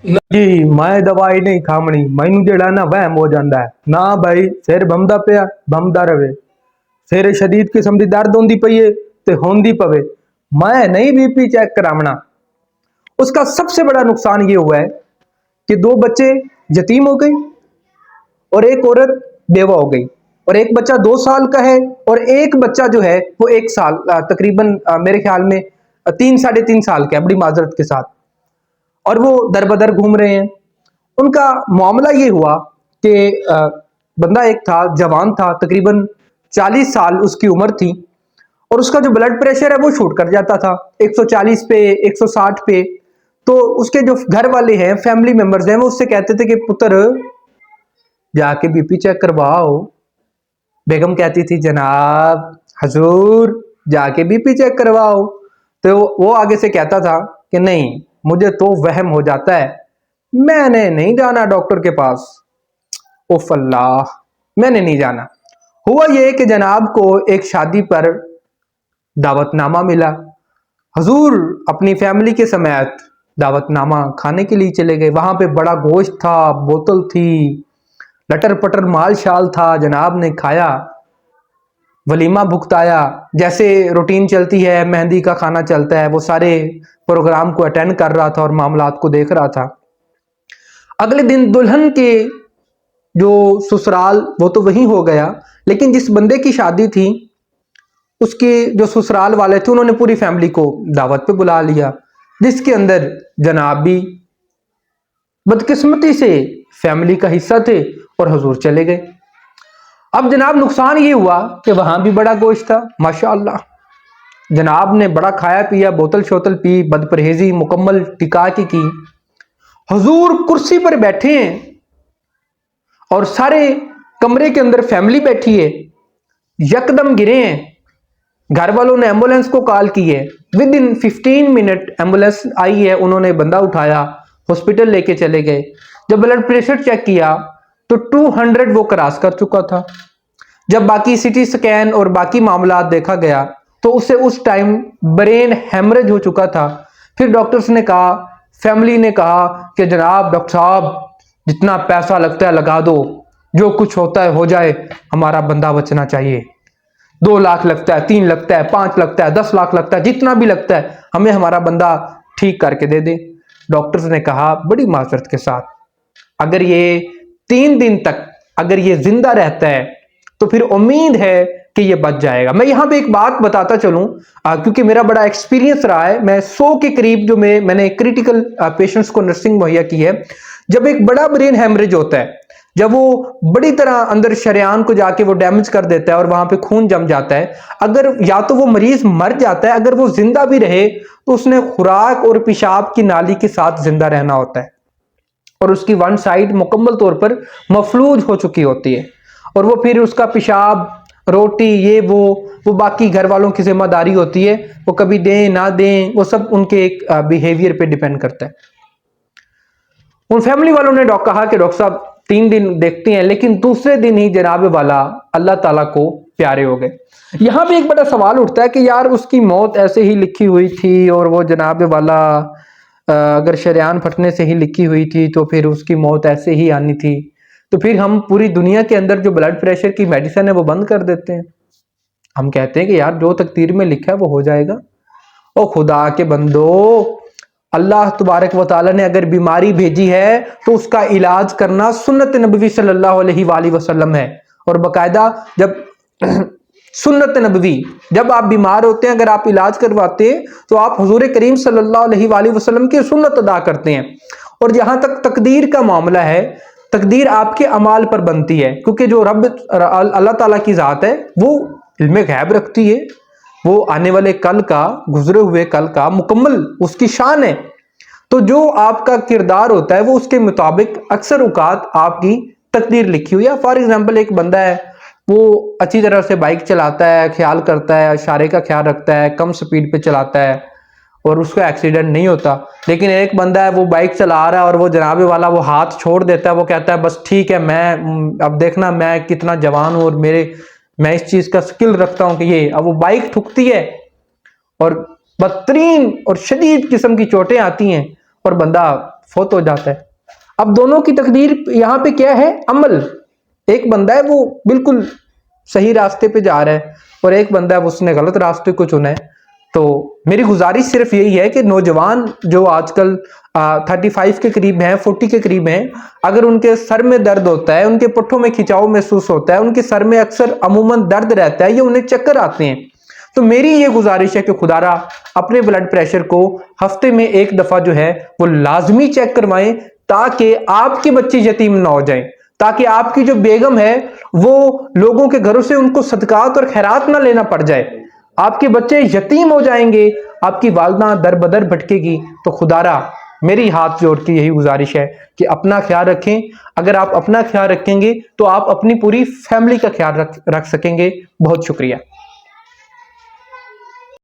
ਜੀ ਮੈਂ ਦਵਾਈ ਨਹੀਂ ਖਾਮਣੀ, ਮੈਨੂੰ ਜਿਹੜਾ ਨਾ ਵਹਿਮ ਹੋ ਜਾਂਦਾ ਹੈ ਨਾ ਭਾਈ। ਸਿਰ ਬੰਦਾ ਪਿਆ ਬੰਦਾ ਰਵੇ, ਸਿਰ ਸ਼ਦੀਦ ਕਿਸਮ ਦੀ ਦਰਦ ਹੁੰਦੀ ਪਈ ਹੈ ਤੇ ਹੁੰਦੀ ਪਵੇ। मैं नहीं बीपी चेक करावना। उसका सबसे बड़ा नुकसान ये हुआ है कि 2 बच्चे यतीम हो गए और एक औरत बेवा हो गई, और एक बच्चा 2 साल का है और एक बच्चा जो है वो 1 साल तकरीबन मेरे ख्याल में 3 साढ़े 3 साल का है, बड़ी माजरत के साथ। और वो दर बदर घूम रहे हैं। उनका मामला ये हुआ कि बंदा एक था, जवान था, तकरीबन 40 साल उसकी उम्र थी, और उसका जो ब्लड प्रेशर है वो शूट कर जाता था 140 पे, 160 पे। तो उसके जो घर वाले हैं, फैमिली मेंबर्स हैं, वो उससे कहते थे कि पुत्र जाके बीपी चेक करवाओ। बेगम कहती थी जनाब हजूर जाके बीपी चेक करवाओ। तो वो आगे से कहता था कि नहीं, मुझे तो वहम हो जाता है, मैंने नहीं जाना डॉक्टर के पास। उफ अल्लाह, मैंने नहीं जाना। हुआ ये कि जनाब को एक शादी पर दावतनामा मिला। हजूर अपनी फैमिली के समेत दावतनामा खाने के लिए चले गए। वहां पे बड़ा गोश्त था, बोतल थी, लटर पटर माल शाल था। जनाब ने खाया, वलीमा भुगताया, जैसे रूटीन चलती है, मेहंदी का खाना चलता है, वो सारे प्रोग्राम को अटेंड कर रहा था और मामलात को देख रहा था। अगले दिन दुल्हन के जो ससुराल वो तो वहीं हो गया, लेकिन जिस बंदे की शादी थी उसके जो ससुराल वाले थे उन्होंने पूरी फैमिली को दावत पे बुला लिया, जिसके अंदर जनाब भी बदकिस्मती से फैमिली का हिस्सा थे और हुजूर चले गए। अब जनाब नुकसान ये हुआ कि वहां भी बड़ा गोश्त था माशाअल्लाह। जनाब ने बड़ा खाया पिया, बोतल शोतल पी, बदपरहेजी मुकम्मल टिका की। हुजूर कुर्सी पर बैठे हैं और सारे कमरे के अंदर फैमिली बैठी है, यकदम गिरे हैं। घर वालों ने एम्बुलेंस को कॉल की है, विद इन 15 मिनट एम्बुलेंस आई है, उन्होंने बंदा उठाया, हॉस्पिटल लेके चले गए। जब ब्लड प्रेशर चेक किया तो 200 वो क्रॉस कर चुका था। जब बाकी सीटी स्कैन और बाकी मामला देखा गया तो उसे उस टाइम ब्रेन हेमरेज हो चुका था। फिर डॉक्टर्स ने कहा, फैमिली ने कहा कि जनाब डॉक्टर साहब जितना पैसा लगता है लगा दो, जो कुछ होता है हो जाए, हमारा बंदा बचना चाहिए। 2 लाख लगता है, 3 लगता है, 5 लगता है, 10 लाख लगता है, जितना भी लगता है, हमें हमारा बंदा ठीक करके दे दे। डॉक्टर्स ने कहा बड़ी माजरत के साथ, अगर ये 3 दिन तक अगर ये जिंदा रहता है तो फिर उम्मीद है कि ये बच जाएगा। मैं यहां पे एक बात बताता चलूं, क्योंकि मेरा बड़ा एक्सपीरियंस रहा है। मैं 100 के करीब जो मैंने क्रिटिकल पेशेंट्स को नर्सिंग मुहैया की है। जब एक बड़ा ब्रेन हेमरेज होता है, जब वो बड़ी तरह अंदर शरेआन को जाके वो डैमेज कर देता है और वहां पे खून जम जाता है, अगर या तो वो मरीज मर जाता है, अगर वो जिंदा भी रहे तो उसने खुराक और पेशाब की नाली के साथ जिंदा रहना होता है, और उसकी वन साइड मुकम्मल तौर पर मफलूज हो चुकी होती है, और वो फिर उसका पेशाब, रोटी, ये वो बाकी घर वालों की जिम्मेदारी होती है। वो कभी दें ना दें, वो सब उनके एक बिहेवियर पे डिपेंड करता है। उन फैमिली वालों ने कहा कि डॉक्टर साहब 3 दिन देखते हैं, लेकिन दूसरे दिन ही जनाब वाला अल्लाह ताला को प्यारे हो गए। यहां पे एक बड़ा सवाल उठता है कि यार उसकी मौत ऐसे ही लिखी हुई थी, और वो जनाब वाला अगर शरेआन फटने से ही लिखी हुई थी तो फिर उसकी मौत ऐसे ही आनी थी, तो फिर हम पूरी दुनिया के अंदर जो ब्लड प्रेशर की मेडिसिन है वो बंद कर देते हैं। हम कहते हैं कि यार जो तकदीर में लिखा है वो हो जाएगा। ओ खुदा के बंदो, अल्लाह तबारक व तआला ने अगर बीमारी भेजी है तो उसका इलाज करना सुन्नत नबवी सल्लल्लाहु अलैहि वसल्लम है। और बाकायदा जब सुन्नत नबवी, जब आप बीमार होते हैं, अगर आप इलाज करवाते हैं तो आप हुजूर करीम सल्लल्लाहु अलैहि वसल्लम की सुन्नत अदा करते हैं। और जहां तक तकदीर का मामला है, तकदीर आपके अमाल पर बनती है, क्योंकि जो रब अल्लाह ताला की जात है वो इल्मे गैब रखती है। वो आने वाले कल का, गुजरे हुए कल का मुकम्मल उसकी शान है। तो जो आपका किरदार होता है वो उसके मुताबिक अक्सर औकात आपकी तकदीर लिखी हुई है। फॉर एग्जाम्पल एक बंदा है, वो अच्छी तरह से बाइक चलाता है, ख्याल करता है, इशारे का ख्याल रखता है, कम स्पीड पे चलाता है और उसका एक्सीडेंट नहीं होता। लेकिन एक बंदा है, वो बाइक चला रहा है और वो जनाबे वाला वो हाथ छोड़ देता है, वो कहता है बस ठीक है, मैं अब देखना मैं कितना जवान हूं और मैं इस चीज का स्किल रखता हूं कि ये। अब वो बाइक ठुकती है और बदतरीन और शदीद किस्म की चोटें आती हैं اور بندہ فوت ہو جاتا ہے. اب دونوں کی تقدیر یہاں پہ کیا ہے؟ عمل. ایک بندہ ہے وہ بالکل صحیح راستے پہ جا رہا ہے اور ایک بندہ ہے اس نے غلط راستے کو چنا ہے. تو میری گزارش صرف یہی ہے کہ نوجوان جو آج کل 35 کے قریب ہیں، 40 کے قریب ہیں، اگر ان کے سر میں درد ہوتا ہے، ان کے پٹھوں میں کھچاؤ محسوس ہوتا ہے، ان کے سر میں اکثر عموماً درد رہتا ہے یا انہیں چکر آتے ہیں، تو میری یہ گزارش ہے کہ خدا را اپنے بلڈ پریشر کو ہفتے میں ایک دفعہ جو ہے وہ لازمی چیک کروائیں، تاکہ آپ کے بچے یتیم نہ ہو جائیں، تاکہ آپ کی جو بیگم ہے وہ لوگوں کے گھروں سے ان کو صدقات اور خیرات نہ لینا پڑ جائے. آپ کے بچے یتیم ہو جائیں گے، آپ کی والدہ در بدر بھٹکے گی. تو خدا را میری ہاتھ جوڑ کے یہی گزارش ہے کہ اپنا خیال رکھیں. اگر آپ اپنا خیال رکھیں گے تو آپ اپنی پوری فیملی کا خیال رکھ سکیں گے. بہت شکریہ.